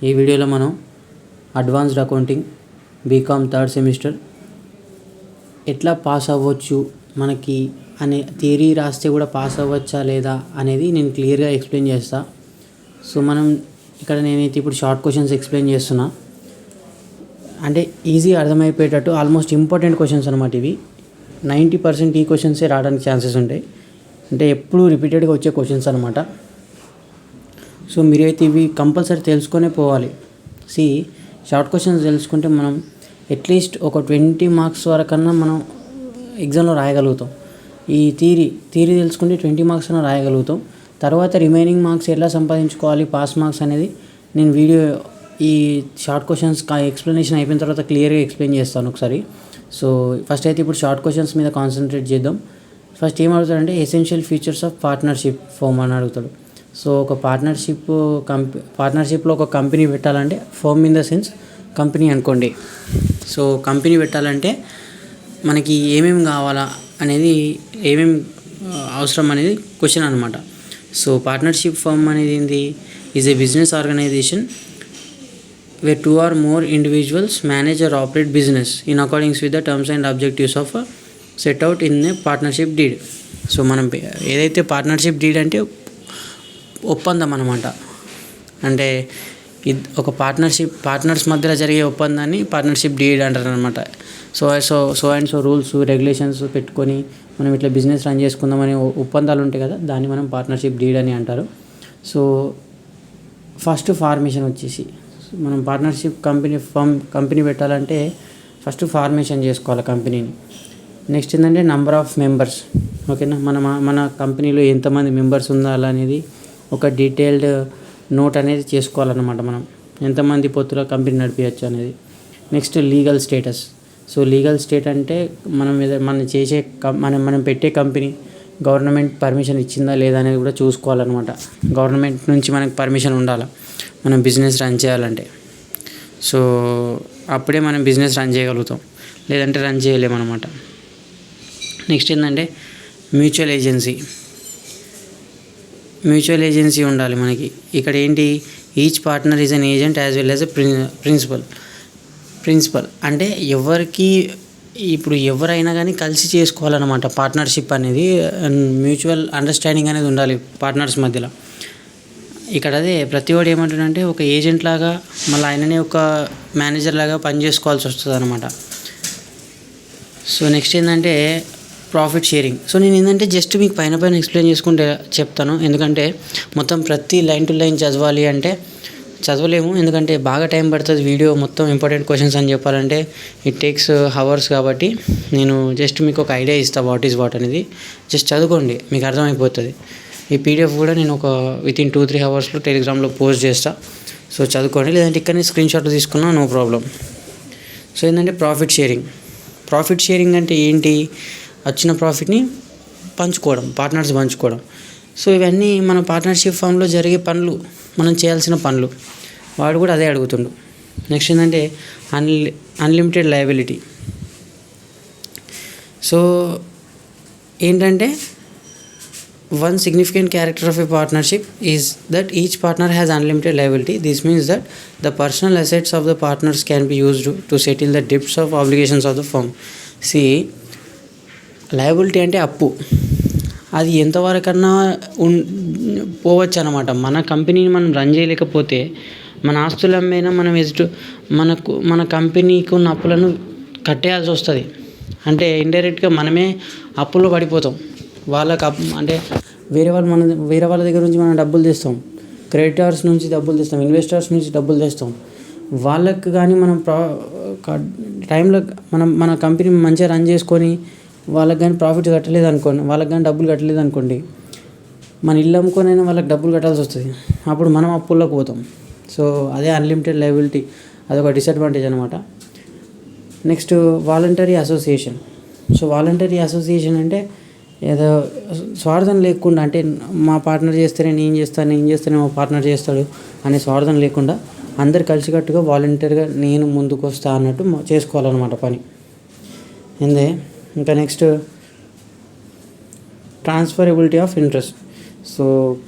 ఈ వీడియోలో మనం advanced accounting BCom third semester ఎట్లా పాస్ అవ్వచ్చు మనకి అనే థియరీ రాస్తే కూడా పాస్ అవ్వచ్చా లేదా అనేది నేను క్లియర్గా ఎక్స్ప్లెయిన్ చేస్తా. సో మనం ఇక్కడ నేనైతే ఇప్పుడు షార్ట్ క్వశ్చన్స్ ఎక్స్ప్లెయిన్ చేస్తున్నా, అంటే ఈజీ అర్థమైపోయేటట్టు. ఆల్మోస్ట్ ఇంపార్టెంట్ క్వశ్చన్స్ అనమాట ఇవి. 90% ఈ క్వశ్చన్సే రావడానికి ఛాన్సెస్ ఉంటాయి, అంటే ఎప్పుడు రిపీటెడ్గా వచ్చే క్వశ్చన్స్ అనమాట. సో మీరైతే ఇవి కంపల్సరీ తెలుసుకొనే పోవాలి. షార్ట్ క్వశ్చన్స్ తెలుసుకుంటే మనం అట్లీస్ట్ ఒక 20 మార్క్స్ వరకన్నా మనం ఎగ్జామ్లో రాయగలుగుతాం. ఈ థియరీ తెలుసుకుంటే 20 మార్క్స్ అన్నా రాయగలుగుతాం. తర్వాత రిమైనింగ్ మార్క్స్ ఎలా సంపాదించుకోవాలి, పాస్ మార్క్స్ అనేది నేను వీడియో ఈ షార్ట్ క్వశ్చన్స్ ఎక్స్ప్లెనేషన్ అయిపోయిన తర్వాత క్లియర్గా ఎక్స్ప్లెయిన్ చేస్తాను ఒకసారి. సో ఫస్ట్ అయితే ఇప్పుడు షార్ట్ క్వశ్చన్స్ మీద కాన్సన్ట్రేట్ చేద్దాం. ఫస్ట్ ఏం అడుగుతాడంటే essential features of partnership firm అని అడుగుతాడు. సో ఒక పార్ట్నర్షిప్లో ఒక కంపెనీ పెట్టాలంటే, firm in the sense company అనుకోండి. సో కంపెనీ పెట్టాలంటే మనకి ఏమేమి కావాలా అనేది, ఏమేమి అవసరం అనేది క్వశ్చన్ అనమాట. సో పార్ట్నర్షిప్ ఫర్మ్ అనేది ఏంది? Is a business organisation where 2 or more individuals manage or operate business in accordance with the terms and objectives of set out in a partnership deed. So మనం ఏదైతే partnership deed అంటే ఒప్పందం అనమాట. అంటే ఒక partners మధ్యలో జరిగే ఒప్పందాన్ని పార్ట్నర్షిప్ డీడ్ అంటారు అనమాట. So and so rules regulations పెట్టుకొని మనం ఇట్లా బిజినెస్ రన్ చేసుకుందామని ఒప్పందాలు ఉంటాయి కదా, దాన్ని మనం పార్ట్నర్షిప్ డీడ్ అని అంటారు. సో ఫస్ట్ ఫార్మేషన్ వచ్చేసి మనం పార్ట్నర్షిప్ కంపెనీ పెట్టాలంటే ఫస్ట్ ఫార్మేషన్ చేసుకోవాలి కంపెనీని. నెక్స్ట్ ఏంటంటే నంబర్ ఆఫ్ మెంబర్స్. ఓకేనా, మన కంపెనీలో ఎంతమంది మెంబర్స్ ఉండాలనేది ఒక డీటెయిల్డ్ నోట్ అనేది చేసుకోవాలన్నమాట. మనం ఎంతమంది పొత్తులో కంపెనీ నడిపించచ్చు అనేది. Next legal status. So legal state అంటే మనం పెట్టే కంపెనీ గవర్నమెంట్ పర్మిషన్ ఇచ్చిందా లేదా అనేది కూడా చూసుకోవాలన్నమాట. గవర్నమెంట్ నుంచి మనకి పర్మిషన్ ఉండాలి మనం బిజినెస్ రన్ చేయాలంటే. సో అప్పుడే మనం బిజినెస్ రన్ చేయగలుగుతాం, లేదంటే రన్ చేయలేమన్నమాట. నెక్స్ట్ ఏంటంటే మ్యూచువల్ ఏజెన్సీ ఉండాలి మనకి. ఇక్కడ ఏంటి, each partner is an agent as well as a principal. అంటే ఇప్పుడు ఎవరైనా కానీ కలిసి చేసుకోవాలన్నమాట పార్ట్నర్షిప్ అనేది. మ్యూచువల్ అండర్స్టాండింగ్ అనేది ఉండాలి పార్ట్నర్స్ మధ్యలో. ఇక్కడ అదే ప్రతివాడు ఏమంటాడంటే ఒక ఏజెంట్ లాగా, మళ్ళీ ఆయననే ఒక మేనేజర్ లాగా పనిచేసుకోవాల్సి వస్తుంది అనమాట. సో నెక్స్ట్ ఏంటంటే ప్రాఫిట్ షేరింగ్. సో నేను ఏంటంటే జస్ట్ మీకు పైన ఎక్స్ప్లెయిన్ చేసుకుంటే చెప్తాను, ఎందుకంటే మొత్తం ప్రతి లైన్ టు లైన్ చదవాలి అంటే చదవలేము, ఎందుకంటే బాగా టైం పడుతుంది. వీడియో మొత్తం ఇంపార్టెంట్ క్వశ్చన్స్ అని చెప్పాలంటే ఇట్ టేక్స్ హవర్స్. కాబట్టి నేను జస్ట్ మీకు ఒక ఐడియా ఇస్తాను వాట్ ఈజ్ వాట్ అనేది. జస్ట్ చదువుకోండి, మీకు అర్థమైపోతుంది. ఈ పీడిఎఫ్ కూడా నేను ఒక వితిన్ 2-3 అవర్స్లో టెలిగ్రామ్లో పోస్ట్ చేస్తా. సో చదువుకోండి, లేదంటే ఇక్కడనే స్క్రీన్ షాట్ తీసుకున్నా నో ప్రాబ్లం. సో ఏంటంటే ప్రాఫిట్ షేరింగ్ అంటే ఏంటి? వచ్చిన ప్రాఫిట్ని పార్ట్నర్స్ పంచుకోవడం. సో ఇవన్నీ మన పార్ట్నర్షిప్ ఫామ్లో జరిగే పనులు, మనం చేయాల్సిన పనులు. వాడు కూడా అదే అడుగుతుండు. నెక్స్ట్ ఏంటంటే అన్లిమిటెడ్ లయబిలిటీ. సో ఏంటంటే one significant character of a partnership is that each partner has unlimited liability. This means that the personal assets of the partners can be used to settle the debts of obligations of the firm. Liability అంటే అప్పు. అది ఎంతవరకన్నా పోవచ్చు అనమాట. మన కంపెనీని మనం run చేయలేకపోతే మన ఆస్తుల మీద మనం మన కంపెనీకి ఉన్న అప్పులను కట్టేయాల్సి వస్తుంది. అంటే ఇండైరెక్ట్గా మనమే అప్పులో పడిపోతాం. అంటే వేరే వాళ్ళ దగ్గర నుంచి మనం డబ్బులు తెస్తాం, క్రెడిటర్స్ నుంచి డబ్బులు తెస్తాం, ఇన్వెస్టర్స్ నుంచి డబ్బులు తెస్తాం. వాళ్ళకి కానీ మనం టైంలో మన కంపెనీ మంచిగా రన్ చేసుకొని వాళ్ళకి కానీ ప్రాఫిట్ కట్టలేదు అనుకోండి, వాళ్ళకి కానీ డబ్బులు కట్టలేదు అనుకోండి, మన ఇల్లు అమ్ముకొనైనా వాళ్ళకి డబ్బులు కట్టాల్సి వస్తుంది. అప్పుడు మనం అప్పుల్లోకి పోతాం. సో అదే అన్లిమిటెడ్ లయబిలిటీ, అదొక డిసడ్వాంటేజ్ అనమాట. Next voluntary association. So voluntary association అంటే ఏదో స్వార్థం లేకుండా, అంటే మా పార్ట్నర్ చేస్తేనే నేను చేస్తేనే మా పార్ట్నర్ చేస్తాడు అనే స్వార్థం లేకుండా అందరు కలిసికట్టుగా వాలంటీర్గా నేను ముందుకు వస్తా అన్నట్టు చేసుకోవాలన్నమాట పని. ఇంకా next transferability of interest. So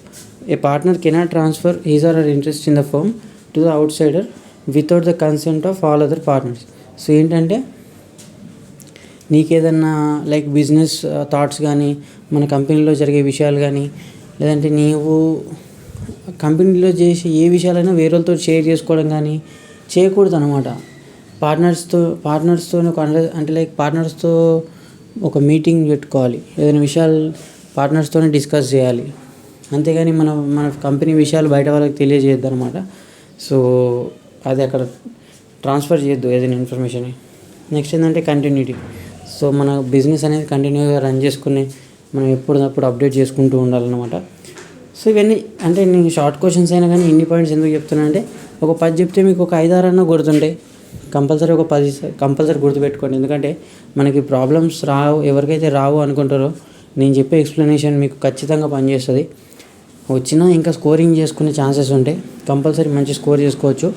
a partner cannot transfer his or her interest in the firm to the out cider without the consent of all other partners. So ఏంటంటే నీకేదన్నా లైక్ బిజినెస్ థాట్స్ కానీ, మన కంపెనీలో జరిగే విషయాలు కానీ, లేదంటే నీవు కంపెనీలో చేసే ఏ విషయాలైనా వేరేతో షేర్ చేసుకోవడం కానీ చేయకూడదు అనమాట. పార్ట్నర్స్తో అంటే లైక్ పార్ట్నర్స్తో ఒక మీటింగ్ పెట్టుకోవాలి, ఏదైనా విషయాలు పార్ట్నర్స్తోనే డిస్కస్ చేయాలి. అంతేగాని మన కంపెనీ విషయాలు బయట వాళ్ళకి తెలియజేయద్దు అనమాట. సో అది అక్కడ ట్రాన్స్ఫర్ చేయొద్దు ఏదైనా ఇన్ఫర్మేషన్. నెక్స్ట్ ఏంటంటే కంటిన్యూటీ. సో మన బిజినెస్ అనేది కంటిన్యూగా రన్ చేసుకుని మనం ఎప్పుడప్పుడు అప్డేట్ చేసుకుంటూ ఉండాలన్నమాట. సో ఇవన్నీ అంటే నేను షార్ట్ క్వశ్చన్స్ అయినా కానీ ఇన్ని పాయింట్స్ ఎందుకు చెప్తున్నా అంటే, ఒక 10 చెప్తే మీకు ఒక 5-6 అన్నా గుర్తుంటాయి. కంపల్సరీ ఒక 10 కంపల్సరీ గుర్తుపెట్టుకోండి. ఎందుకంటే మనకి ప్రాబ్లమ్స్ ఎవరికైతే రావు అనుకుంటారో నేను చెప్పే ఎక్స్ప్లెనేషన్ మీకు ఖచ్చితంగా పనిచేస్తుంది. వచ్చినా ఇంకా స్కోరింగ్ చేసుకునే ఛాన్సెస్ ఉంటాయి, కంపల్సరీ మంచి స్కోర్ చేసుకోవచ్చు.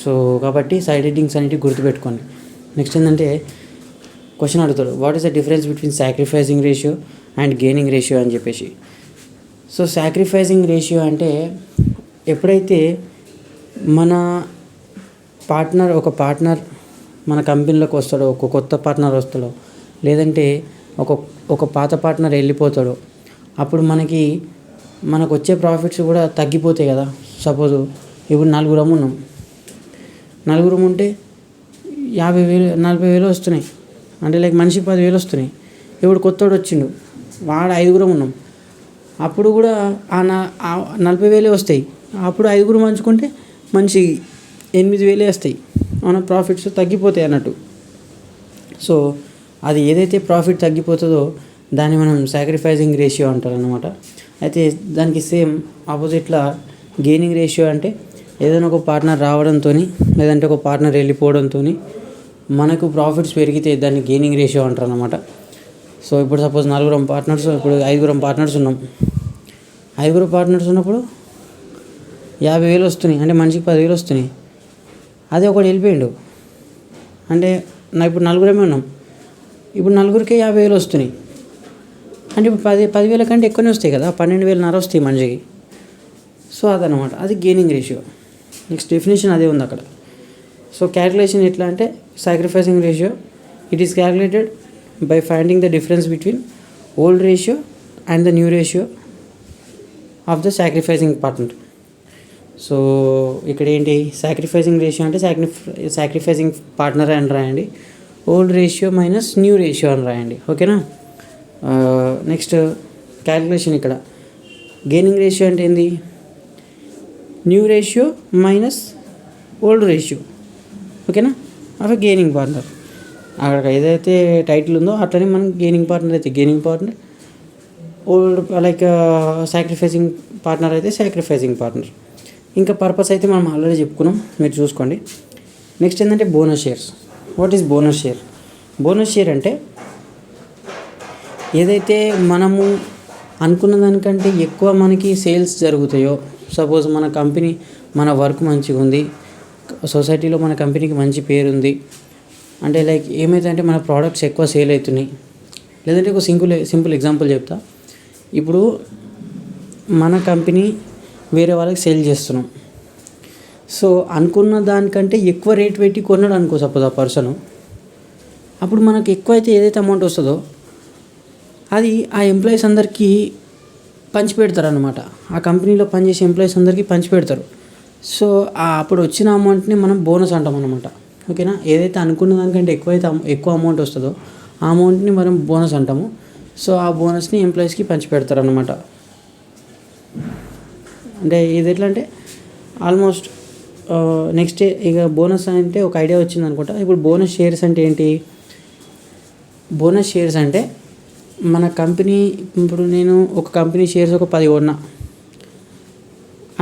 సో కాబట్టి సైడ్ హెడ్డింగ్స్ అనేవి గుర్తుపెట్టుకోండి. నెక్స్ట్ ఏంటంటే క్వశ్చన్ అడుగుతాడు, what is the difference between sacrificing ratio and gaining ratio అని చెప్పేసి. సో సాక్రిఫైసింగ్ రేషియో అంటే ఎప్పుడైతే మన ఒక పార్ట్నర్ మన కంపెనీలోకి వస్తాడో, ఒక కొత్త పార్ట్నర్ వస్తాడో, లేదంటే ఒక పాత పార్ట్నర్ వెళ్ళిపోతాడో, అప్పుడు మనకు వచ్చే ప్రాఫిట్స్ కూడా తగ్గిపోతాయి కదా. సపోజ్ ఇప్పుడు నలుగురం ఉంటే 50,000 40,000 వస్తున్నాయి, అంటే లైక్ మనిషికి 10,000 వస్తున్నాయి. ఇప్పుడు కొత్తోడు వచ్చిండు, వాడు 5 ఉన్నాం, అప్పుడు కూడా ఆ 40,000 వస్తాయి. అప్పుడు 5 పంచుకుంటే మనిషి 8,000 వస్తాయి. మన ప్రాఫిట్స్ తగ్గిపోతాయి అన్నట్టు. సో అది ఏదైతే ప్రాఫిట్ తగ్గిపోతుందో దాన్ని మనం సాక్రిఫైసింగ్ రేషియో అంటారు అన్నమాట. అయితే దానికి సేమ్ ఆపోజిట్లా గెయినింగ్ రేషియో అంటే ఏదైనా ఒక పార్ట్నర్ రావడంతో లేదంటే ఒక పార్ట్నర్ వెళ్ళిపోవడంతో మనకు ప్రాఫిట్స్ పెరిగితే దాన్ని గెయినింగ్ రేషియో అంటారు అన్నమాట. సో ఇప్పుడు సపోజ్ 4 పార్ట్నర్స్, ఇప్పుడు 5 పార్ట్నర్స్ ఉన్నాం. 5 పార్ట్నర్స్ ఉన్నప్పుడు 50,000 వస్తున్నాయి, అంటే మనిషికి 10,000 వస్తున్నాయి. అదే ఒకటి వెళ్ళిపోయిండు అంటే ఇప్పుడు 4 ఉన్నాం, ఇప్పుడు 4కే 50,000 వస్తున్నాయి. అంటే ఇప్పుడు 10,000 కంటే ఎక్కువనే వస్తాయి కదా, 12,500 వస్తాయి మనిషికి. సో అదనమాట, అది గెయినింగ్ రేషియో. నెక్స్ట్ డెఫినేషన్ అదే ఉంది అక్కడ. సో క్యాలిక్యులేషన్ ఎట్లా అంటే sacrificing ratio it is calculated by finding the difference between old ratio and the new ratio of the sacrificing partner. So ఇక్కడ ఏంటి సాక్రిఫైసింగ్ రేషియో అంటే సాక్రిఫైసింగ్ పార్ట్నర్ అని రాయండి, old ratio minus new ratio అని రాయండి. ఓకేనా. నెక్స్ట్ క్యాలిక్యులేషన్ ఇక్కడ gaining ratio అంటే ఏంది, new ratio minus old ratio. ఓకేనా, అవి గెయినింగ్ పార్ట్నర్. అక్కడ ఏదైతే టైటిల్ ఉందో అట్లనే మనం గెయినింగ్ పార్ట్నర్ అయితే gaining partner, old like sacrificing partner అయితే సాక్రిఫైసింగ్ పార్ట్నర్. ఇంకా పర్పస్ అయితే మనం ఆల్రెడీ చెప్పుకున్నాం, మీరు చూసుకోండి. నెక్స్ట్ ఏంటంటే bonus shares. What is bonus share? Bonus share అంటే ఏదైతే మనము అనుకున్న దానికంటే ఎక్కువ మనకి సేల్స్ జరుగుతాయో, సపోజ్ మన కంపెనీ మన వర్క్ మంచిగా ఉంది, సొసైటీలో మన కంపెనీకి మంచి పేరు ఉంది అంటే లైక్ ఏమైతుందంటే మన ప్రోడక్ట్స్ ఎక్కువ సేల్ అవుతున్నాయి. లేదంటే ఒక సింపుల్ ఎగ్జాంపుల్ చెప్తా. ఇప్పుడు మన కంపెనీ వేరే వాళ్ళకి సేల్ చేస్తున్నాం. సో అనుకున్న దానికంటే ఎక్కువ రేట్ పెట్టి కొన్నాడు అనుకో సపోజ్ ఆ పర్సన్, అప్పుడు మనకు ఎక్కువ అయితే ఏదైతే అమౌంట్ వస్తుందో అది ఆ ఎంప్లాయీస్ అందరికీ పంచిపెడతారు అనమాట. ఆ కంపెనీలో పనిచేసే ఎంప్లాయీస్ అందరికీ పంచిపెడతారు. సో అప్పుడు వచ్చిన అమౌంట్ని మనం బోనస్ అంటాం అనమాట. ఓకేనా. ఏదైతే అనుకున్న దానికంటే ఎక్కువ అమౌంట్ వస్తుందో ఆ అమౌంట్ని మనం బోనస్ అంటాము. సో ఆ బోనస్ని ఎంప్లాయీస్కి పంచిపెడతారు అనమాట. అంటే ఇది ఎట్లా అంటే ఆల్మోస్ట్ నెక్స్ట్ ఇక బోనస్ అంటే ఒక ఐడియా వచ్చింది అనుకుంటా. ఇప్పుడు బోనస్ షేర్స్ అంటే ఏంటి? బోనస్ షేర్స్ అంటే మన కంపెనీ, ఇప్పుడు నేను ఒక కంపెనీ షేర్స్ ఒక 10 కొన్నా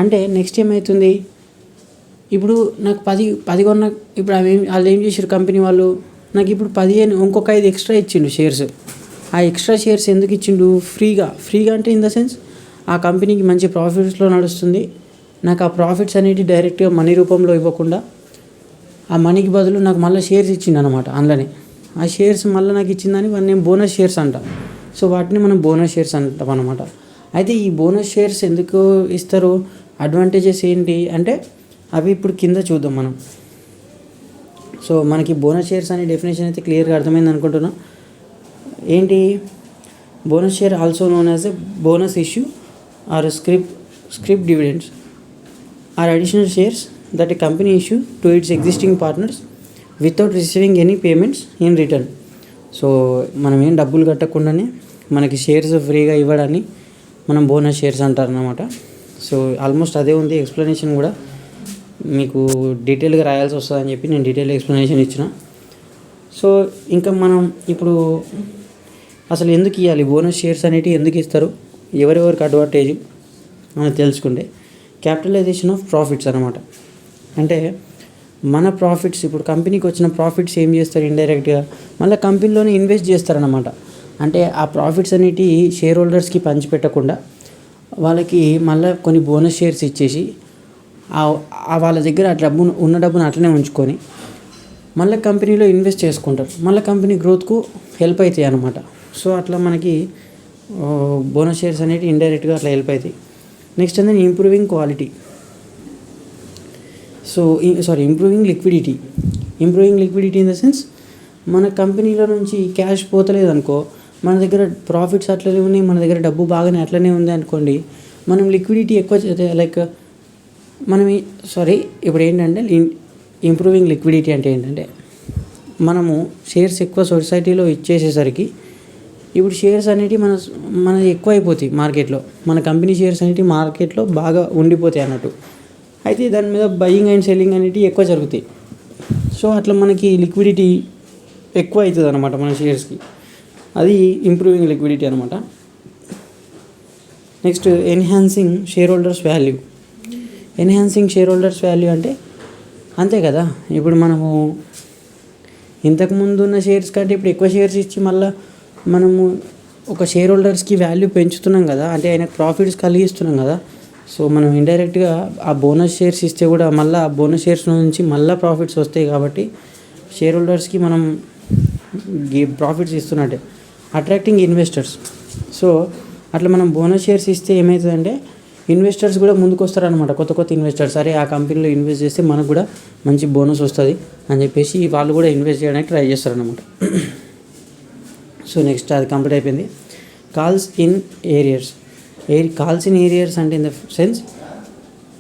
అంటే నెక్స్ట్ ఏమవుతుంది, ఇప్పుడు నాకు 10 కొన్నా, ఇప్పుడు వాళ్ళు ఏం చేశారు కంపెనీ వాళ్ళు, నాకు ఇప్పుడు 15 ఇంకొక 5 ఎక్స్ట్రా ఇచ్చిండు షేర్స్. ఆ ఎక్స్ట్రా షేర్స్ ఎందుకు ఇచ్చిండు? ఫ్రీగా అంటే ఇన్ ద సెన్స్ ఆ కంపెనీకి మంచి ప్రాఫిట్స్లో నడుస్తుంది. నాకు ఆ ప్రాఫిట్స్ అనేవి డైరెక్ట్గా మనీ రూపంలో ఇవ్వకుండా ఆ మనీకి బదులు నాకు మళ్ళీ షేర్స్ ఇచ్చిండు అనమాట. అందులోనే ఆ షేర్స్ మళ్ళీ నాకు ఇచ్చిందని నేను బోనస్ షేర్స్ అంటాం. సో వాటిని మనం బోనస్ షేర్స్ అంటాం అనమాట. అయితే ఈ బోనస్ షేర్స్ ఎందుకు ఇస్తారు, అడ్వాంటేజెస్ ఏంటి అంటే అవి ఇప్పుడు కింద చూద్దాం మనం. సో మనకి బోనస్ షేర్స్ అనే డెఫినేషన్ అయితే క్లియర్గా అర్థమైంది అనుకుంటున్నాం. ఏంటి bonus share also known as a bonus issue or scrip dividends are additional shares that a company issue to it's existing partners without receiving any payments in return. So మనం ఏం డబ్బులు కట్టకుండానే మనకి షేర్స్ ఫ్రీగా ఇవ్వడాన్ని మనం బోనస్ షేర్స్ అంటారన్నమాట. సో ఆల్మోస్ట్ అదే ఉంది. Explanation కూడా మీకు డీటెయిల్గా రాయాల్సి వస్తుందని చెప్పి నేను డీటెయిల్ ఎక్స్ప్లెనేషన్ ఇచ్చిన. సో ఇంకా మనం ఇప్పుడు అసలు ఎందుకు ఇవ్వాలి, బోనస్ షేర్స్ అనేవి ఎందుకు ఇస్తారు, ఎవరెవరికి అడ్వాంటేజ్ అని తెలుసుకుంటే క్యాపిటలైజేషన్ ఆఫ్ ప్రాఫిట్స్ అనమాట. అంటే మన ప్రాఫిట్స్, ఇప్పుడు కంపెనీకి వచ్చిన ప్రాఫిట్స్ ఏం చేస్తారు, ఇండైరెక్ట్గా మళ్ళీ కంపెనీలోనే ఇన్వెస్ట్ చేస్తారనమాట. అంటే ఆ ప్రాఫిట్స్ అనేటివి షేర్ హోల్డర్స్కి పంచిపెట్టకుండా వాళ్ళకి మళ్ళీ కొన్ని బోనస్ షేర్స్ ఇచ్చేసి వాళ్ళ దగ్గర ఆ డబ్బును అట్లనే ఉంచుకొని మళ్ళీ కంపెనీలో ఇన్వెస్ట్ చేసుకుంటారు. మళ్ళీ కంపెనీ గ్రోత్కు హెల్ప్ అవుతాయి అన్నమాట. సో అట్లా మనకి బోనస్ షేర్స్ అనేవి ఇండైరెక్ట్గా అట్లా హెల్ప్ అవుతాయి. నెక్స్ట్ ఏంటంటే improving quality. Improving liquidity. Improving liquidity in the sense మన కంపెనీలో నుంచి క్యాష్ పోతలేదు అనుకో, మన దగ్గర ప్రాఫిట్స్ అట్లనే ఉన్నాయి, మన దగ్గర డబ్బు బాగానే అట్లనే ఉంది అనుకోండి, మనం లిక్విడిటీ ఎక్కువ ఇప్పుడు ఏంటంటే ఇంప్రూవింగ్ లిక్విడిటీ అంటే ఏంటంటే మనము షేర్స్ ఎక్కువ సొసైటీలో ఇచ్చేసేసరికి ఇప్పుడు షేర్స్ అనేటివి మనది ఎక్కువ అయిపోతాయి మార్కెట్లో, మన కంపెనీ షేర్స్ అనేటివి మార్కెట్లో బాగా ఉండిపోతాయి అన్నట్టు. అయితే దాని మీద బయింగ్ అండ్ సెల్లింగ్ అనేటివి ఎక్కువ జరుగుతాయి. సో అట్లా మనకి లిక్విడిటీ ఎక్కువ అవుతుంది అనమాట మన షేర్స్కి. అది ఇంప్రూవింగ్ లిక్విడిటీ అనమాట. Next enhancing share holders value. Enhancing share holders value అంటే అంతే కదా, ఇప్పుడు మనము ఇంతకుముందు ఉన్న షేర్స్ కంటే ఇప్పుడు ఎక్కువ షేర్స్ ఇచ్చి మళ్ళీ మనము ఒక షేర్ హోల్డర్స్కి వాల్యూ పెంచుతున్నాం కదా, అంటే ఆయనకు ప్రాఫిట్స్ కలిగిస్తున్నాం కదా. సో మనం ఇండైరెక్ట్గా ఆ బోనస్ షేర్స్ ఇస్తే కూడా మళ్ళీ ఆ బోనస్ షేర్స్ నుంచి మళ్ళీ ప్రాఫిట్స్ వస్తాయి కాబట్టి షేర్ హోల్డర్స్కి మనం ప్రాఫిట్స్ ఇస్తున్నట్టే. Attracting investors. సో అట్లా మనం బోనస్ షేర్స్ ఇస్తే ఏమవుతుందంటే ఇన్వెస్టర్స్ కూడా ముందుకు వస్తారనమాట, కొత్త ఇన్వెస్టర్స్. సరే ఆ కంపెనీలో ఇన్వెస్ట్ చేస్తే మనకు కూడా మంచి బోనస్ వస్తుంది అని చెప్పేసి వాళ్ళు కూడా ఇన్వెస్ట్ చేయడానికి ట్రై చేస్తారనమాట. సో నెక్స్ట్ అది కంప్లీట్ అయిపోయింది. Calls in arrears. Calls in arrears అంటే in the sense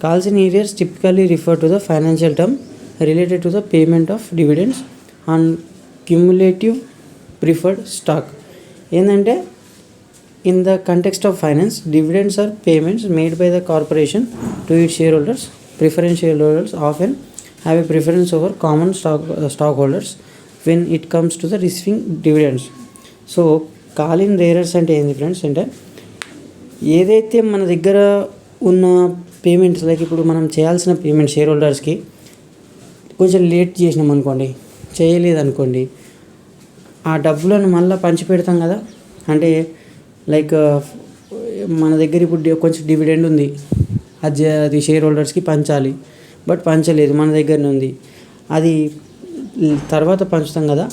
calls in arrears typically refer to the financial term related to the payment of dividends on cumulative preferred stock. ఏంటంటే in the context of finance, dividends are payments made by the corporation to its share holders. Preference share holders often have a preference over common stock holders when it comes to the receiving dividends. So call in arrears అంటే ఏంటి friends అంటే ఏదైతే మన దగ్గర ఉన్న payments, like ఇప్పుడు మనం చేయాల్సిన పేమెంట్ షేర్ హోల్డర్స్కి కొంచెం లేట్ చేసినాం అనుకోండి, చేయలేదనుకోండి, ఆ డబ్బులను మళ్ళీ పంచిపెడతాం కదా. అంటే లైక్ మన దగ్గర ఇప్పుడు కొంచెం డివిడెండ్ ఉంది, అది షేర్ హోల్డర్స్కి పంచాలి, బట్ పంచలేదు, మన దగ్గరనే ఉంది, అది తర్వాత పంచుతాం కదా.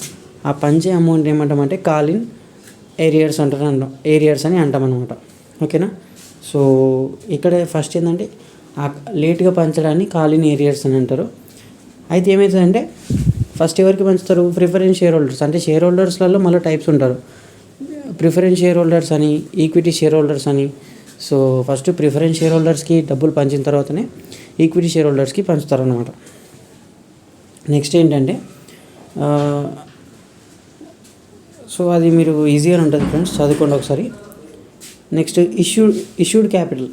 ఆ పంచే అమౌంట్ ఏమంటామంటే కాల్ ఇన్ ఏరియర్స్ ఏరియర్స్ అని అంటాం అనమాట. ఓకేనా. సో ఇక్కడ ఫస్ట్ ఏంటంటే లేట్గా పంచడాన్ని కాల్ ఇన్ ఏరియర్స్ అని అంటారు. అయితే ఏమవుతుందంటే ఫస్ట్ ఎవరికి పంచుతారు, ప్రిఫరెన్స్ షేర్ హోల్డర్స్. అంటే షేర్ హోల్డర్స్లలో మళ్ళీ టైప్స్ ఉంటారు, ప్రిఫరెన్స్ షేర్ హోల్డర్స్ అని, ఈక్విటీ షేర్ హోల్డర్స్ అని. సో ఫస్ట్ ప్రిఫరెన్స్ షేర్ హోల్డర్స్కి డబ్బులు పంచిన తర్వాతనే ఈక్విటీ షేర్ హోల్డర్స్కి పంచుతారు అన్నమాట. నెక్స్ట్ ఏంటంటే సో అది మీరు ఈజీగా ఉంటుంది ఫ్రెండ్స్, చదువుకోండి ఒకసారి. Next issued capital.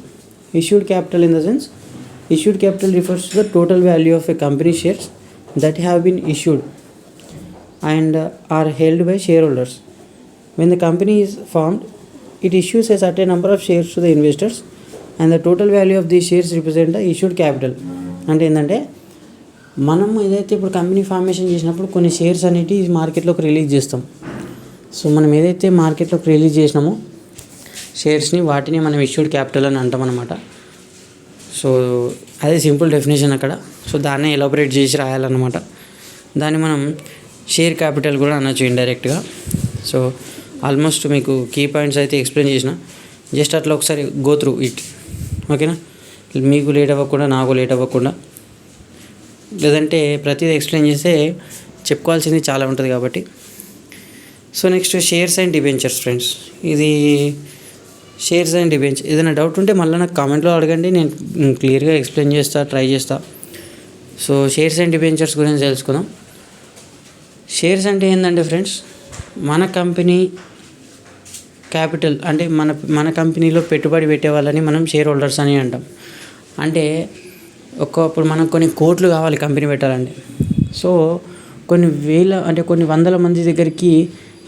Issued capital in the sense, issued capital refers to the total value of a company shares that have been issued and are held by shareholders. When the company is formed, it issues a certain number of shares to the investors and the total value of these shares represent the issued capital. అంటే ఏంటంటే మనం ఏదైతే ఇప్పుడు company formation చేసినప్పుడు కొన్ని shares అనేవి మార్కెట్లోకి release చేస్తాం. సో మనం ఏదైతే మార్కెట్లోకి రిలీజ్ చేసినామో షేర్స్ని, వాటిని మనం ఇష్యూడ్ క్యాపిటల్ అని అంటాం అనమాట. సో అదే సింపుల్ డెఫినేషన్ అక్కడ. సో దాన్నే ఎలాబరేట్ చేసి రాయాలన్నమాట. దాన్ని మనం షేర్ క్యాపిటల్ కూడా అనొచ్చు ఇండైరెక్ట్గా. సో ఆల్మోస్ట్ మీకు కీ పాయింట్స్ అయితే ఎక్స్ప్లెయిన్ చేసిన, జస్ట్ అట్లా ఒకసారి గో త్రూ ఇట్. ఓకేనా. మీకు లేట్ అవ్వకుండా, నాకు లేట్ అవ్వకుండా లేదంటే ప్రతిదీ ఎక్స్ప్లెయిన్ చేస్తే చెప్పుకోవాల్సింది చాలా ఉంటుంది కాబట్టి. So next shares and debentures friends. ఇది షేర్స్ అండ్ డిబెంచర్ ఏదైనా డౌట్ ఉంటే మళ్ళీ నాకు కామెంట్లో అడగండి, నేను క్లియర్గా ఎక్స్ప్లెయిన్ ట్రై చేస్తా. సో షేర్స్ అండ్ డిబెంచర్స్ గురించి తెలుసుకుందాం. షేర్స్ అంటే ఏంటంటే ఫ్రెండ్స్, మన కంపెనీ క్యాపిటల్ అంటే మన కంపెనీలో పెట్టుబడి పెట్టే వాళ్ళని మనం షేర్ హోల్డర్స్ అని అంటాం. అంటే ఇప్పుడు మనకు కొన్ని కోట్లు కావాలి కంపెనీ పెట్టాలంటే. సో కొన్ని వందల మంది దగ్గరికి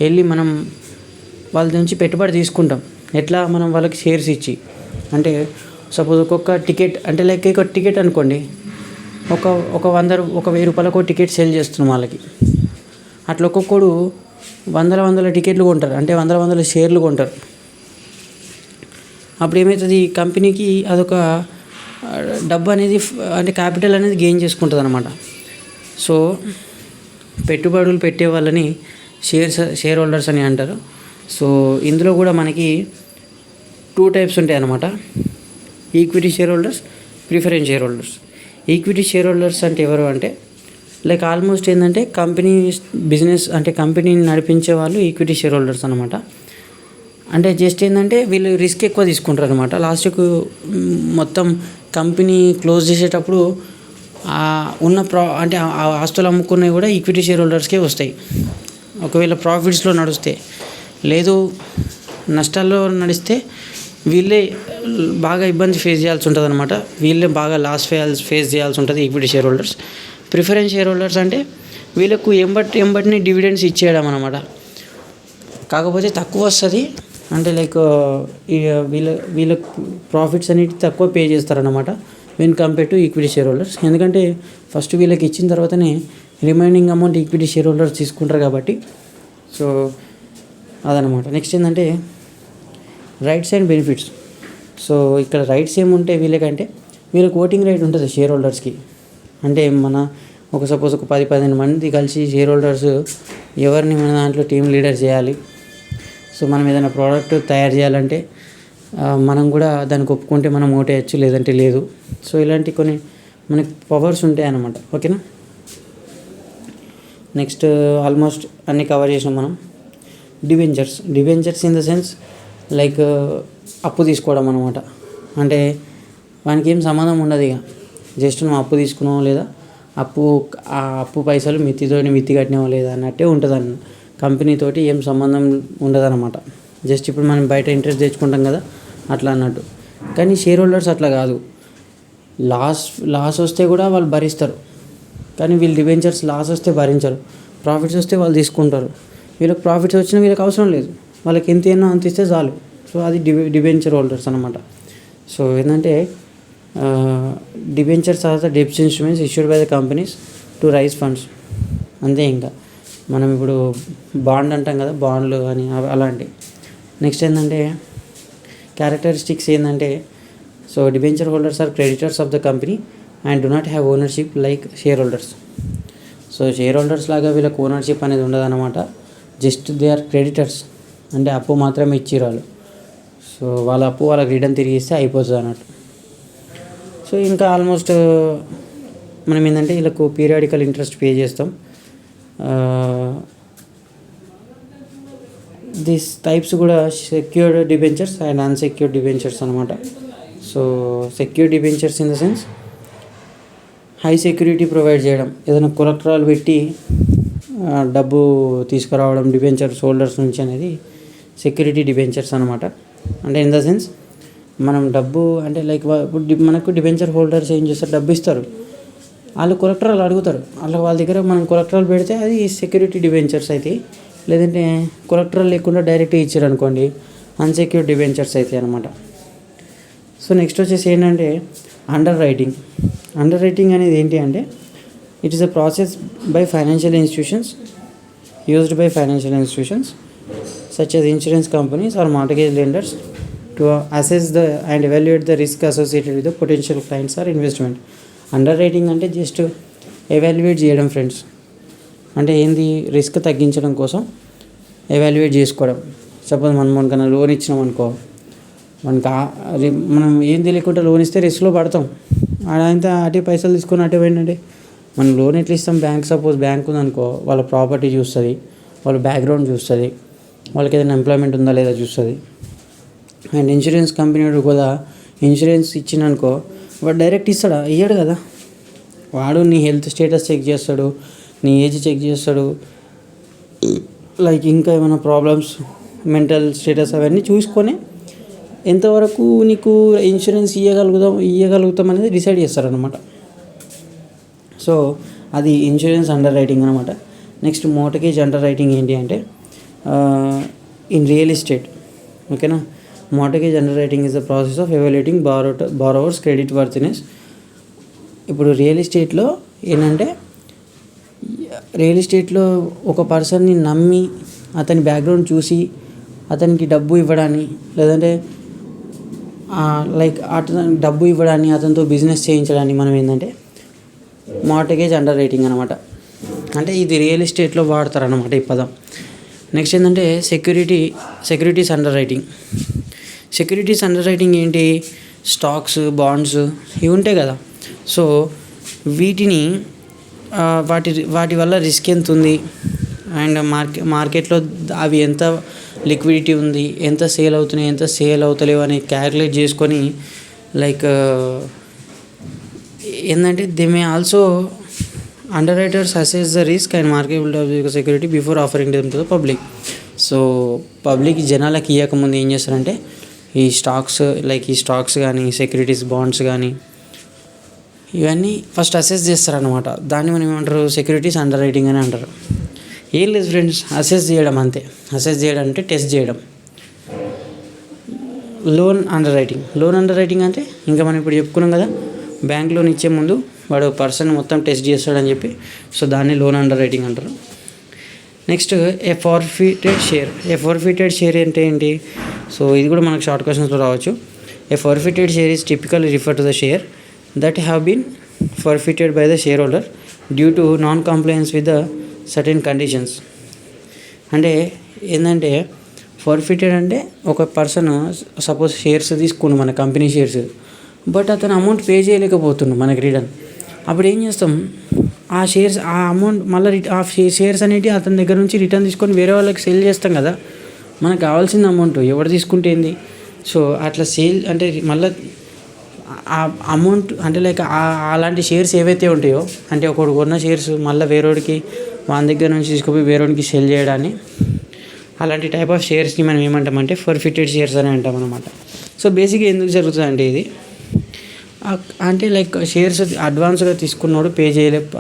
వెళ్ళి మనం వాళ్ళ నుంచి పెట్టుబడి తీసుకుంటాం. ఎట్లా? మనం వాళ్ళకి షేర్స్ ఇచ్చి. అంటే సపోజ్ ఒక్కొక్క టికెట్ అంటే లైక్ ఒక టికెట్ అనుకోండి, ఒక 1000 రూపాయలకు టికెట్ సేల్ చేస్తున్నాం వాళ్ళకి. అట్లా ఒక్కొక్కడు వందల టికెట్లు కొంటారు, అంటే వందల షేర్లు కొంటారు. అప్పుడు ఏమవుతుంది, కంపెనీకి అదొక డబ్బు అనేది అంటే క్యాపిటల్ అనేది గెయిన్ చేసుకుంటుంది అనమాట. సో పెట్టుబడులు పెట్టే వాళ్ళని షేర్ హోల్డర్స్ అని అంటారు. సో ఇందులో కూడా మనకి 2 టైప్స్ ఉంటాయి అన్నమాట. Equity share holders, preference share holders. Equity share holders అంటే ఎవరు అంటే లైక్ ఆల్మోస్ట్ ఏంటంటే కంపెనీ బిజినెస్ అంటే కంపెనీని నడిపించే వాళ్ళు ఈక్విటీ షేర్ హోల్డర్స్ అనమాట. అంటే జస్ట్ ఏంటంటే వీళ్ళు రిస్క్ ఎక్కువ తీసుకుంటారు అనమాట. లాస్ట్కు మొత్తం కంపెనీ క్లోజ్ చేసేటప్పుడు ఉన్న అంటే ఆ ఆస్తులు అమ్ముకున్నవి కూడా ఈక్విటీ షేర్ హోల్డర్స్కే వస్తాయి. ఒకవేళ ప్రాఫిట్స్లో నడుస్తే, లేదు నష్టాల్లో నడిస్తే వీళ్ళే బాగా ఇబ్బంది ఫేస్ చేయాల్సి ఉంటుంది అనమాట. వీళ్ళే బాగా లాస్ ఫేస్ చేయాల్సి ఉంటుంది equity share holders. Preference share holders అంటే వీళ్ళకు ఎంబటిని డివిడెండ్స్ ఇచ్చేయడం అనమాట. కాకపోతే తక్కువ వస్తుంది, అంటే లైక్ వీళ్ళ ప్రాఫిట్స్ అనేవి తక్కువ పే చేస్తారనమాట when compare to equity share holders. ఎందుకంటే ఫస్ట్ వీళ్ళకి ఇచ్చిన తర్వాతనే remaining amount equity share holders తీసుకుంటారు కాబట్టి. సో అదనమాట. నెక్స్ట్ ఏంటంటే రైట్స్ అండ్ బెనిఫిట్స్. సో ఇక్కడ రైట్స్ ఏముంటాయి వీళ్ళకంటే, వీళ్ళకి ఓటింగ్ రైట్ ఉంటుంది షేర్ హోల్డర్స్కి. అంటే సపోజ్ ఒక 10-15 మంది కలిసి షేర్ హోల్డర్స్ ఎవరిని మన దాంట్లో టీమ్ లీడర్ చేయాలి. సో మనం ఏదైనా ప్రోడక్ట్ తయారు చేయాలంటే మనం కూడా దానికి ఒప్పుకుంటే మనం ఓటేయచ్చు, లేదంటే లేదు. సో ఇలాంటి కొన్ని మనకి పవర్స్ ఉంటాయి అన్నమాట. ఓకేనా. నెక్స్ట్ ఆల్మోస్ట్ అన్నీ కవర్ చేసినాం మనం. Debentures in the sense like అప్పు తీసుకోవడం అనమాట. అంటే వానికి ఏం సంబంధం ఉండదు, ఇక జస్ట్ నువ్వు అప్పు తీసుకున్నావు లేదా ఆ అప్పు పైసలు మిత్తి కట్టినావా లేదా అన్నట్టే ఉంటుంది. కంపెనీతోటి ఏం సంబంధం ఉండదన్నమాట. జస్ట్ ఇప్పుడు మనం బయట ఇంట్రెస్ట్ తెచ్చుకుంటాం కదా అట్లా అన్నట్టు. కానీ షేర్ హోల్డర్స్ అట్లా కాదు. లాస్ వస్తే కూడా వాళ్ళు భరిస్తారు. కానీ వీళ్ళు డిబెంచర్స్ లాస్ వస్తే భరించరు, ప్రాఫిట్స్ వస్తే వాళ్ళు తీసుకుంటారు. వీళ్ళకి ప్రాఫిట్స్ వచ్చినా వీళ్ళకి అవసరం లేదు, వాళ్ళకి ఎంత ఏమో అంత ఇస్తే చాలు. సో అది డిబెంచర్ హోల్డర్స్ అనమాట. సో ఏంటంటే డిబెంచర్స్ ఆర్ ద డెబ్ట్ instruments issued by the companies to raise funds. అంతే. ఇంకా మనం ఇప్పుడు బాండ్ అంటాం కదా, బాండ్లు అని అలాంటి. నెక్స్ట్ ఏంటంటే క్యారెక్టరిస్టిక్స్ ఏంటంటే, so debenture holders are creditors of the company and do not have ownership like share holders. So share holders లాగా వీళ్ళకి ఓనర్షిప్ అనేది ఉండదు అనమాట. జస్ట్ దే ఆర్ క్రెడిటర్స్, అంటే అప్పు మాత్రమే ఇచ్చిర్రు వాళ్ళు. సో వాళ్ళ అప్పు వాళ్ళకి రిటర్న్ తిరిగి ఇస్తే అయిపోతుంది అన్నట్టు. సో ఇంకా ఆల్మోస్ట్ మనం ఏంటంటే వీళ్ళకు పీరియాడికల్ ఇంట్రెస్ట్ పే చేస్తాం. దిస్ టైప్స్ కూడా secured debentures and unsecured debentures అనమాట. So secured debentures in the sense high security provide చేయడం, ఏదైనా కొలెక్టరాలు పెట్టి డబ్బు తీసుకురావడం డిబెంచర్స్ హోల్డర్స్ నుంచి అనేది సెక్యూరిటీ డిబెంచర్స్ అనమాట. అంటే ఇన్ ద సెన్స్ మనం డబ్బు అంటే లైక్ ఇప్పుడు మనకు డిబెంచర్ హోల్డర్స్ ఏం చేస్తారు, డబ్బు ఇస్తారు, వాళ్ళు కొలెక్టరాలు అడుగుతారు, వాళ్ళ దగ్గర మనం కొలెక్టరాలు పెడితే అది సెక్యూరిటీ డిబెంచర్స్ అయితే. లేదంటే కొలెక్టరల్ లేకుండా డైరెక్ట్గా ఇచ్చారు అనుకోండి, అన్సెక్యూర్డ్ డిబెంచర్స్ అయితే అనమాట. సో నెక్స్ట్ వచ్చేసి ఏంటంటే అండర్ రైటింగ్ అనేది ఏంటి అంటే it is a process by financial institutions used by financial institutions such as insurance companies or mortgage lenders to assess and evaluate the risk associated with the potential clients or investment. Under writing అంటే just evaluate చేయడం friends. అంటే ఏంది, risk తగ్గించడం కోసం evaluate చేసుకోవడం. Suppose మనకన్నా loan ఇచ్చినాం అనుకో, మనం ఏం తెలియకుండా లోన్ ఇస్తే రిస్క్లో పడతాం. అదంతా అటే పైసలు తీసుకొని అటే ఏంటంటే మనం లోన్ ఎట్లా ఇస్తాం? సపోజ్ బ్యాంక్ ఉందనుకో, వాళ్ళ ప్రాపర్టీ చూస్తుంది, వాళ్ళ బ్యాక్గ్రౌండ్ చూస్తుంది, వాళ్ళకి ఏదైనా ఎంప్లాయ్మెంట్ ఉందా లేదా చూస్తుంది. అండ్ ఇన్సూరెన్స్ కంపెనీ కూడా ఇన్సూరెన్స్ ఇచ్చిననుకో, వాడు డైరెక్ట్ ఇస్తాడా? ఇయ్యడు కదా. వాడు నీ హెల్త్ స్టేటస్ చెక్ చేస్తాడు, నీ ఏజ్ చెక్ చేస్తాడు, లైక్ ఇంకా ఏమైనా ప్రాబ్లమ్స్, మెంటల్ స్టేటస్ అవన్నీ చూసుకొని ఎంతవరకు నీకు ఇన్సూరెన్స్ ఇవ్వగలుగుతాం అనేది డిసైడ్ చేస్తారనమాట. సో అది ఇన్సూరెన్స్ అండర్ రైటింగ్ అనమాట. నెక్స్ట్ మోర్టగేజ్ అండర్ రైటింగ్ ఏంటి అంటే ఇన్ రియల్ ఎస్టేట్. ఓకేనా. Mortgage under writing is the process of evaluating borrowers credit worthiness. ఇప్పుడు రియల్ ఎస్టేట్లో ఏంటంటే, రియల్ ఎస్టేట్లో ఒక పర్సన్ని నమ్మి అతని బ్యాక్గ్రౌండ్ చూసి అతనికి డబ్బు ఇవ్వడాన్ని, లేదంటే లైక్ అతను డబ్బు ఇవ్వడాన్ని, అతనితో బిజినెస్ చేయించడాన్ని మనం ఏంటంటే మార్టగేజ్ అండర్ రైటింగ్ అనమాట. అంటే ఇది రియల్ ఎస్టేట్లో వాడతారనమాట ఈ పదం. నెక్స్ట్ ఏంటంటే securities under writing. Securities under writing ఏంటి? స్టాక్స్, బాండ్స్ ఇవి ఉంటాయి కదా. సో వీటిని వాటి వల్ల రిస్క్ ఎంత ఉంది, అండ్ మార్కెట్లో అవి ఎంత లిక్విడిటీ ఉంది, ఎంత సేల్ అవుతున్నాయి, ఎంత సేల్ అవుతలేవు అని క్యాలిక్యులేట్ చేసుకొని, లైక్ ఏంటంటే they may also under writers assess the risk and marketability of security before offering them to the public. So public జనాలకి ఇవ్వకముందు ఏం చేస్తారంటే ఈ స్టాక్స్ కానీ, సెక్యూరిటీస్, బాండ్స్ కానీ ఇవన్నీ ఫస్ట్ అసెస్ చేస్తారనమాట. దాన్ని మనం ఏమంటారు? సెక్యూరిటీస్ అండర్ రైటింగ్ అని అంటారు. ఏం లేదు ఫ్రెండ్స్, అసెస్ చేయడం అంతే. అసెస్ చేయడం అంటే టెస్ట్ చేయడం. లోన్ అండర్ రైటింగ్ అంటే ఇంకా మనం ఇప్పుడు చెప్పుకున్నాం కదా, బ్యాంక్ లోన్ ఇచ్చే ముందు వాడు పర్సన్ మొత్తం టెస్ట్ చేస్తాడని చెప్పి, సో దాన్ని లోన్ అండర్ రైటింగ్ అంటారు. నెక్స్ట్ ఏ ఫార్ఫిటెడ్ షేర్ అంటే ఏంటి? సో ఇది కూడా మనకు షార్ట్ క్వశ్చన్స్లో రావచ్చు. A forfeited share is typically refer to the share that have been forfeited by the shareholder due to non-compliance with the certain conditions. అంటే ఏంటంటే ఫార్ఫిటెడ్ అంటే ఒక పర్సన్ సపోజ్ షేర్స్ తీసుకున్నాం, మన కంపెనీ షేర్స్, బట్ అతను అమౌంట్ పే చేయలేకపోతున్నాం మనకి return. అప్పుడు ఏం చేస్తాం? ఆ అమౌంట్ మళ్ళీ ఆ షేర్స్ అనేవి అతని దగ్గర నుంచి రిటర్న్ తీసుకొని వేరే వాళ్ళకి సేల్ చేస్తాం కదా. మనకు కావాల్సిన అమౌంట్ ఎవరు తీసుకుంటే ఏంది? సో అట్లా సేల్ అంటే మళ్ళీ ఆ అమౌంట్ అంటే లైక్ అలాంటి షేర్స్ ఏవైతే ఉంటాయో, అంటే ఒకడు కొన్న షేర్స్ మళ్ళీ వేరేవాడికి వాని దగ్గర నుంచి తీసుకుపోయి వేరేవాడికి సెల్ చేయడాన్ని, అలాంటి టైప్ ఆఫ్ షేర్స్ని మనం ఏమంటామంటే ఫార్ఫిటెడ్ షేర్స్ అని అంటాం అనమాట. సో బేసిక్గా ఎందుకు జరుగుతుంది అంటే ఇది అంటే లైక్ షేర్స్ అడ్వాన్స్గా తీసుకున్నాడు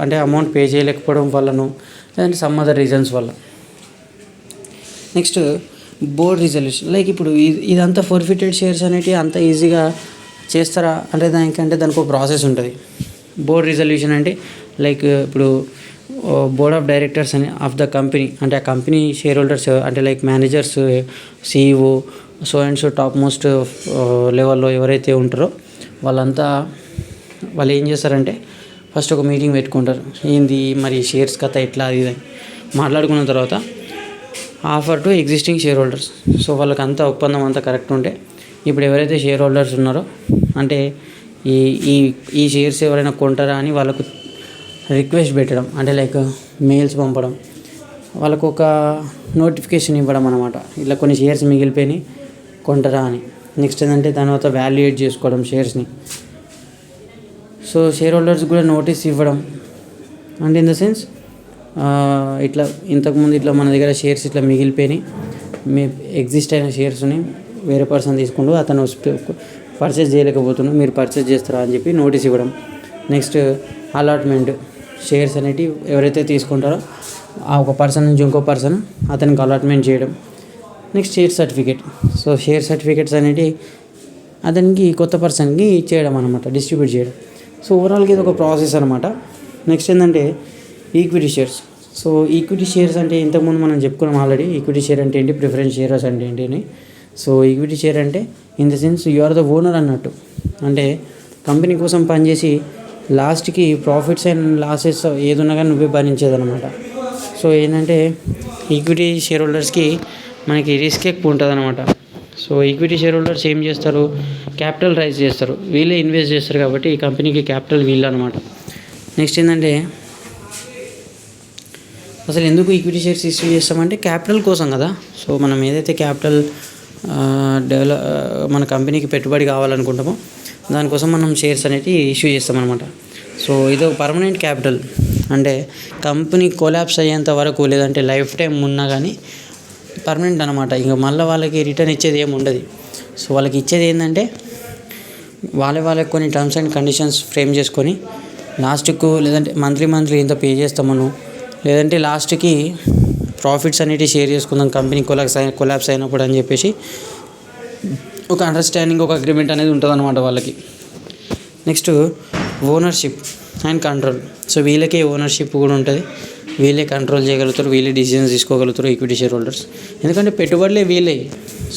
అంటే అమౌంట్ పే చేయలేకపోవడం వల్లనో, లేదంటే సమ్ అదర్ రీజన్స్ వల్ల. Next board resolution. లైక్ ఇప్పుడు ఇదంతా ఫార్ఫిటెడ్ షేర్స్ అనేవి అంత ఈజీగా చేస్తారా అంటే దానికి ఒక ప్రాసెస్ ఉంటుంది. బోర్డ్ రిజల్యూషన్ అంటే లైక్ ఇప్పుడు బోర్డ్ ఆఫ్ డైరెక్టర్స్ అని ఆఫ్ ద కంపెనీ, అంటే ఆ కంపెనీ షేర్ హోల్డర్స్ అంటే like managers, CEO, so and so top most లెవెల్లో ఎవరైతే ఉంటారో వాళ్ళు ఏం చేస్తారంటే ఫస్ట్ ఒక మీటింగ్ పెట్టుకుంటారు. ఏంది మరి షేర్స్ కథ ఎట్లా అది మాట్లాడుకున్న తర్వాత offer to existing share holders. So వాళ్ళకి అంతా ఒప్పందం అంతా కరెక్ట్ ఉంటే ఇప్పుడు ఎవరైతే షేర్ హోల్డర్స్ ఉన్నారో, అంటే ఈ షేర్స్ ఎవరైనా కొంటారా అని వాళ్ళకు రిక్వెస్ట్ పెట్టడం, అంటే లైక్ మెయిల్స్ పంపడం, వాళ్ళకు ఒక నోటిఫికేషన్ ఇవ్వడం అనమాట, ఇట్లా కొన్ని షేర్స్ మిగిలిపోయినాయి కొంటారా అని. నెక్స్ట్ ఏంటంటే తర్వాత వాల్యుయేట్ చేసుకోవడం షేర్స్ని. సో షేర్ హోల్డర్స్ కూడా నోటీస్ ఇవ్వడం, అంటే ఇన్ ద సెన్స్ ఇట్లా ఇంతకుముందు ఇట్లా మన దగ్గర షేర్స్ ఇట్లా మిగిలిపోయినాయి, ఎగ్జిస్ట్ అయిన షేర్స్ని వేరే పర్సన్ తీసుకుంటూ అతను పర్చేస్ చేయలేకపోతున్నాడు, మీరు పర్చేస్ చేస్తారా అని చెప్పి నోటీస్ ఇవ్వడం. Next allotment. షేర్స్ అనేటివి ఎవరైతే తీసుకుంటారో ఆ ఒక పర్సన్ నుంచి ఇంకో పర్సన్ అతనికి అలాట్మెంట్ చేయడం. Next share certificate. So share certificates అనేటివి అతనికి కొత్త పర్సన్కి ఇచ్చేయడం అనమాట, డిస్ట్రిబ్యూట్ చేయడం. సో ఓవరాల్గా ఇది ఒక ప్రాసెస్ అనమాట. నెక్స్ట్ ఏంటంటే equity shares. So equity shares అంటే ఇంతకుముందు మనం చెప్పుకున్నాం ఆల్రెడీ. ఈక్విటీ షేర్ అంటే ఏంటి, ప్రిఫరెన్స్ షేర్స్ అంటే ఏంటి అని. సో ఈక్విటీ షేర్ అంటే in the sense you are the owner అన్నట్టు, అంటే కంపెనీ కోసం పనిచేసి లాస్ట్కి ప్రాఫిట్స్ అండ్ లాసెస్ ఏదున్నా కానీ నువ్వే భరించేదనమాట. సో ఏంటంటే ఈక్విటీ షేర్ హోల్డర్స్కి మనకి రిస్క్ ఎక్కువ ఉంటుంది అనమాట. సో ఈక్విటీ షేర్ హోల్డర్స్ ఏం చేస్తారు, క్యాపిటల్ రైజ్ చేస్తారు, వీళ్ళే ఇన్వెస్ట్ చేస్తారు కాబట్టి ఈ కంపెనీకి క్యాపిటల్ వీళ్ళు అనమాట. నెక్స్ట్ ఏంటంటే అసలు ఎందుకు ఈక్విటీ షేర్స్ ఇష్యూ చేస్తామంటే క్యాపిటల్ కోసం కదా. సో మనం ఏదైతే క్యాపిటల్ మన కంపెనీకి పెట్టుబడి కావాలనుకుంటామో దానికోసం మనం షేర్స్ అనేవి ఇష్యూ చేస్తామన్నమాట. సో ఇది ఒక పర్మనెంట్ క్యాపిటల్, అంటే కంపెనీ కొలాప్స్ అయ్యేంత వరకు లేదంటే లైఫ్ టైం ఉన్నా కానీ పర్మనెంట్ అనమాట. ఇంకా మళ్ళీ వాళ్ళకి రిటర్న్ ఇచ్చేది ఏమి ఉండదు. సో వాళ్ళకి ఇచ్చేది ఏంటంటే వాళ్ళకి కొన్ని టర్మ్స్ అండ్ కండిషన్స్ ఫ్రేమ్ చేసుకొని లాస్ట్కు లేదంటే మంత్లీ ఇంత పే చేస్తామను, లేదంటే లాస్ట్కి ప్రాఫిట్స్ అనేవి షేర్ చేసుకుందాం కంపెనీ కొలాప్స్ అయినప్పుడు అని చెప్పేసి ఒక అండర్స్టాండింగ్, ఒక అగ్రిమెంట్ అనేది ఉంటుంది అనమాట వాళ్ళకి. Next ownership and control. So వీళ్ళకే ఓనర్షిప్ కూడా ఉంటుంది, వీళ్ళే కంట్రోల్ చేయగలుగుతారు, వీళ్ళే డిసిజన్స్ తీసుకోగలుగుతారు ఈక్విటీ షేర్ హోల్డర్స్. ఎందుకంటే పెట్టుబడులే వీళ్ళే.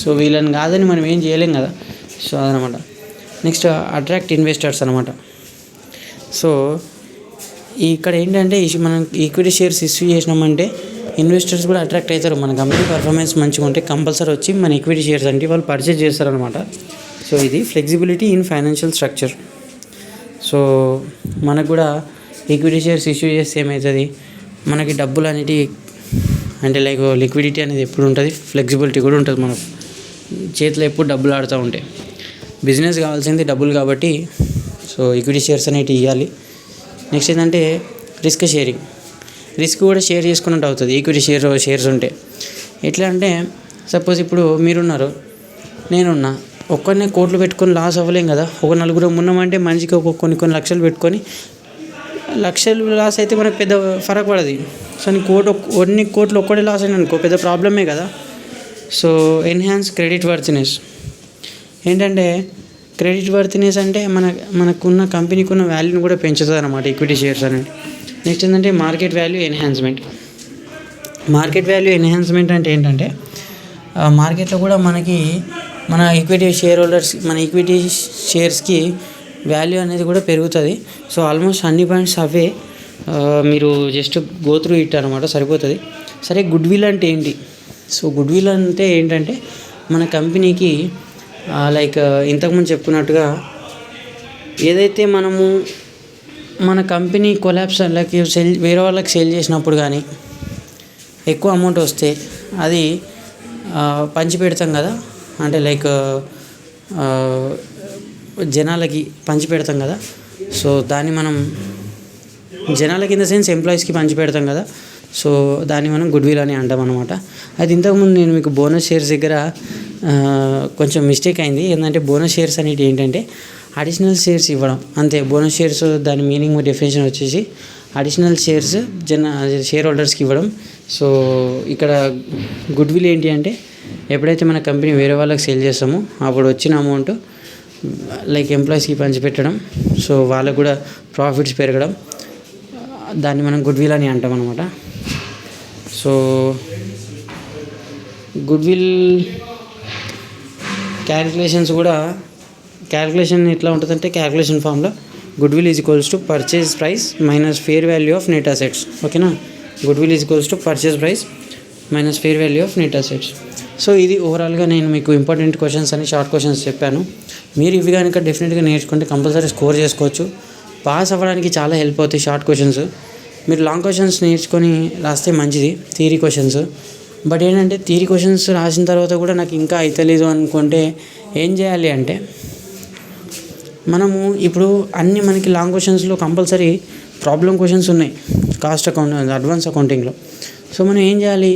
సో వీళ్ళని కాదని మనం ఏం చేయలేం కదా. సో అదనమాట. నెక్స్ట్ అట్రాక్ట్ ఇన్వెస్టర్స్ అనమాట. సో ఇక్కడ ఏంటంటే మనం ఈక్విటీ షేర్స్ ఇష్యూ చేసినామంటే ఇన్వెస్టర్స్ కూడా అట్రాక్ట్ అవుతారు. మన కంపెనీ పర్ఫార్మెన్స్ మంచిగా ఉంటే కంపల్సరీ వచ్చి మన ఈక్విటీ షేర్స్ అంటే వాళ్ళు పర్చేజ్ చేస్తారనమాట. సో ఇది flexibility in financial structure. So మనకు కూడా ఈక్విటీ షేర్స్ ఇష్యూ చేస్తే ఏమవుతుంది, మనకి డబ్బులు అనేటివి అంటే లైక్ లిక్విడిటీ అనేది ఎప్పుడు ఉంటుంది, ఫ్లెక్సిబిలిటీ కూడా ఉంటుంది. మనకు చేతిలో ఎప్పుడు డబ్బులు ఆడుతూ ఉంటాయి. బిజినెస్ కావాల్సింది డబ్బులు కాబట్టి సో ఈక్విటీ షేర్స్ అనేటివి ఇవ్వాలి. నెక్స్ట్ ఏంటంటే రిస్క్ కూడా షేర్ చేసుకున్నట్టు అవుతుంది ఈక్విటీ షేర్స్ ఉంటే. ఎట్లా అంటే సపోజ్ ఇప్పుడు మీరున్నారు, నేనున్నా, ఒక్కరినే కోట్లు పెట్టుకొని లాస్ అవ్వలేం కదా. ఒక నలుగురు ఉన్నామంటే మనిషికి కొన్ని లక్షలు పెట్టుకొని లక్షలు లాస్ అయితే మనకు పెద్ద ఫరక్ పడదు. సో కొన్ని కోట్లు ఒక్కడే లాస్ అయినా అనుకో పెద్ద ప్రాబ్లమే కదా. So enhance credit worthiness. ఏంటంటే క్రెడిట్ వర్తినెస్ అంటే మనకున్న కంపెనీకి ఉన్న వాల్యూని కూడా పెంచుతుంది అనమాట ఈక్విటీ షేర్స్ అనేది. నెక్స్ట్ ఏంటంటే market value enhancement. Market value enhancement అంటే ఏంటంటే మార్కెట్లో కూడా మన ఈక్విటీ షేర్ హోల్డర్స్ మన ఈక్విటీ షేర్స్కి వాల్యూ అనేది కూడా పెరుగుతుంది. సో ఆల్మోస్ట్ అన్ని పాయింట్స్ అవే, మీరు జస్ట్ గో త్రూ ఇట్ అనమాట, సరిపోతుంది. సరే, గుడ్ విల్ అంటే ఏంటి? సో గుడ్ విల్ అంటే ఏంటంటే మన కంపెనీకి లైక్ ఇంతకుముందు చెప్పుకున్నట్టుగా ఏదైతే మనము మన కంపెనీ కొలాప్స్ లైక్ వేరే వాళ్ళకి సేల్ చేసినప్పుడు కానీ ఎక్కువ అమౌంట్ వస్తే అది పంచి పెడతాం కదా, అంటే లైక్ జనాలకి పంచి పెడతాం కదా. సో దాన్ని మనం జనాలకి ఇన్ ద సెన్స్ ఎంప్లాయీస్కి పంచి పెడతాం కదా. సో దాన్ని మనం గుడ్ విల్ అని అంటాం అనమాట. అది ఇంతకుముందు నేను మీకు బోనస్ షేర్స్ దగ్గర కొంచెం మిస్టేక్ అయింది. ఏంటంటే బోనస్ షేర్స్ అనేవి ఏంటంటే అడిషనల్ షేర్స్ ఇవ్వడం అంతే. బోనస్ షేర్స్ దాని మీనింగ్ డెఫినేషన్ వచ్చేసి అడిషనల్ షేర్స్ షేర్ హోల్డర్స్కి ఇవ్వడం. సో ఇక్కడ గుడ్ విల్ ఏంటి అంటే ఎప్పుడైతే మన కంపెనీ వేరే వాళ్ళకి సేల్ చేస్తామో అప్పుడు వచ్చిన అమౌంట్ లైక్ ఎంప్లాయీస్కి పంచిపెట్టడం, సో వాళ్ళకు కూడా ప్రాఫిట్స్ పెరగడం, దాన్ని మనం గుడ్ విల్ అని అంటాం అనమాట. సో గుడ్ విల్ క్యాలిక్యులేషన్ ఎట్లా ఉంటుందంటే క్యాలిక్యులేషన్ ఫామ్లో good will is equals to purchase price minus fair value of net assets. ఓకేనా, good will is equals to purchase price minus fair value of net assets. So ఇది ఓవరాల్గా నేను మీకు important questions అని short questions చెప్పాను. మీరు ఇవి కనుక డెఫినెట్గా నేర్చుకుంటే కంపల్సరీ స్కోర్ చేసుకోవచ్చు. పాస్ అవ్వడానికి చాలా హెల్ప్ అవుతాయి షార్ట్ క్వశ్చన్స్. మీరు లాంగ్ క్వశ్చన్స్ నేర్చుకొని రాస్తే మంచిది, థియరీ క్వశ్చన్స్. బట్ ఏంటంటే థియరీ క్వశ్చన్స్ రాసిన తర్వాత కూడా నాకు ఇంకా అవుతలేదు అనుకుంటే ఏం చేయాలి అంటే మనము ఇప్పుడు అన్నీ మనకి లాంగ్ క్వశ్చన్స్లో కంపల్సరీ ప్రాబ్లం క్వశ్చన్స్ ఉన్నాయి కాస్ట్ అకౌంట్ అడ్వాన్స్ అకౌంటింగ్లో. సో మనం ఏం చేయాలి,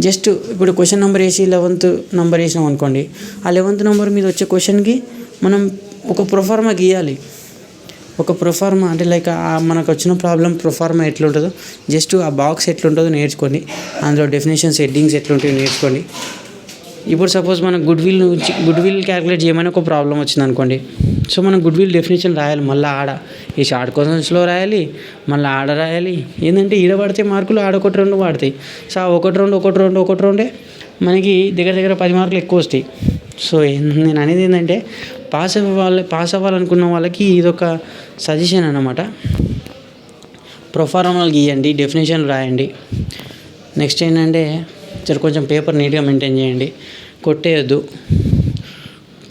జస్ట్ ఇప్పుడు క్వశ్చన్ నెంబర్ వేసి 11th నెంబర్ వేసినాం అనుకోండి, ఆ 11th నెంబర్ మీద వచ్చే క్వశ్చన్కి మనం ఒక ప్రొఫార్మా గీయాలి. ఒక ప్రొఫార్మా అంటే లైక్ మనకు వచ్చిన ప్రాబ్లం ప్రొఫార్మా ఎట్లుంటుందో జస్ట్ ఆ బాక్స్ ఎట్లుంటుందో నేర్చుకోండి, అందులో డెఫినేషన్స్ హెడ్డింగ్స్ ఎట్లుంటాయో నేర్చుకోండి. ఇప్పుడు సపోజ్ మనం గుడ్ విల్ క్యాలిక్యులేట్ చేయమని ఒక ప్రాబ్లం వచ్చింది అనుకోండి. సో మనం గుడ్ విల్ డెఫినేషన్ రాయాలి, మళ్ళీ ఈ షార్ట్ క్వశ్చన్స్లో రాయాలి, మళ్ళీ రాయాలి. ఏంటంటే ఈడ పడితే మార్కులు ఆడ 1-2 పడతాయి. సో 1-2 మనకి దగ్గర 10 మార్కులు ఎక్కువ వస్తాయి. సో నేను అనేది ఏంటంటే పాస్ అవ్వాలనుకున్న వాళ్ళకి ఇదొక సజెషన్ అన్నమాట. ప్రొఫార్మాలు గీయండి, డెఫినేషన్ రాయండి. నెక్స్ట్ ఏంటంటే కొంచెం పేపర్ నీట్గా మెయింటైన్ చేయండి, కొట్టేయద్దు.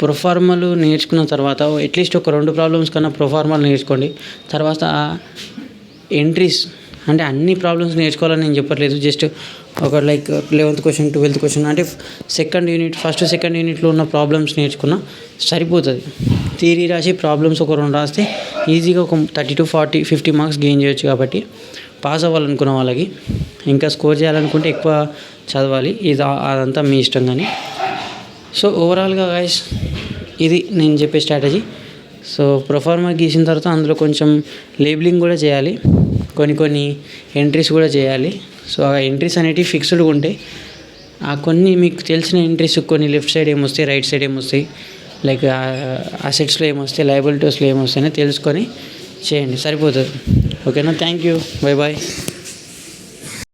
ప్రొఫార్మాలు నేర్చుకున్న తర్వాత అట్లీస్ట్ ఒక 2 ప్రాబ్లమ్స్ కన్నా ప్రొఫార్మాలు నేర్చుకోండి. తర్వాత ఎంట్రీస్ అంటే అన్ని ప్రాబ్లమ్స్ నేర్చుకోవాలని నేను చెప్పట్లేదు. జస్ట్ ఒక like 11th question 12th question అంటే ఫస్ట్ సెకండ్ యూనిట్లో ఉన్న ప్రాబ్లమ్స్ నేర్చుకున్నా సరిపోతుంది. థియరీ రాసి ప్రాబ్లమ్స్ ఒక 2 రాస్తే ఈజీగా ఒక 30 to 40 50 మార్క్స్ గెయిన్ చేయొచ్చు. కాబట్టి పాస్ అవ్వాలనుకున్న వాళ్ళకి, ఇంకా స్కోర్ చేయాలనుకుంటే ఎక్కువ చదవాలి. అదంతా మీ ఇష్టం. కానీ సో ఓవరాల్గా గైస్ ఇది నేను చెప్పే స్ట్రాటజీ. సో ప్రొఫార్మా గీసిన తర్వాత అందులో కొంచెం లేబులింగ్ కూడా చేయాలి, కొన్ని ఎంట్రీస్ కూడా చేయాలి. సో ఆ ఎంట్రీస్ అనేటివి ఫిక్స్డ్గా ఉంటాయి. ఆ కొన్ని మీకు తెలిసిన ఎంట్రీస్ కొన్ని లెఫ్ట్ సైడ్ ఏమొస్తాయి, రైట్ సైడ్ ఏమొస్తాయి, లైక్ అసెట్స్లో ఏమొస్తాయి, లయబిలిటీస్లో ఏమొస్తాయని తెలుసుకొని చేయండి, సరిపోతుంది. ఓకేనా? Thank you. Bye bye.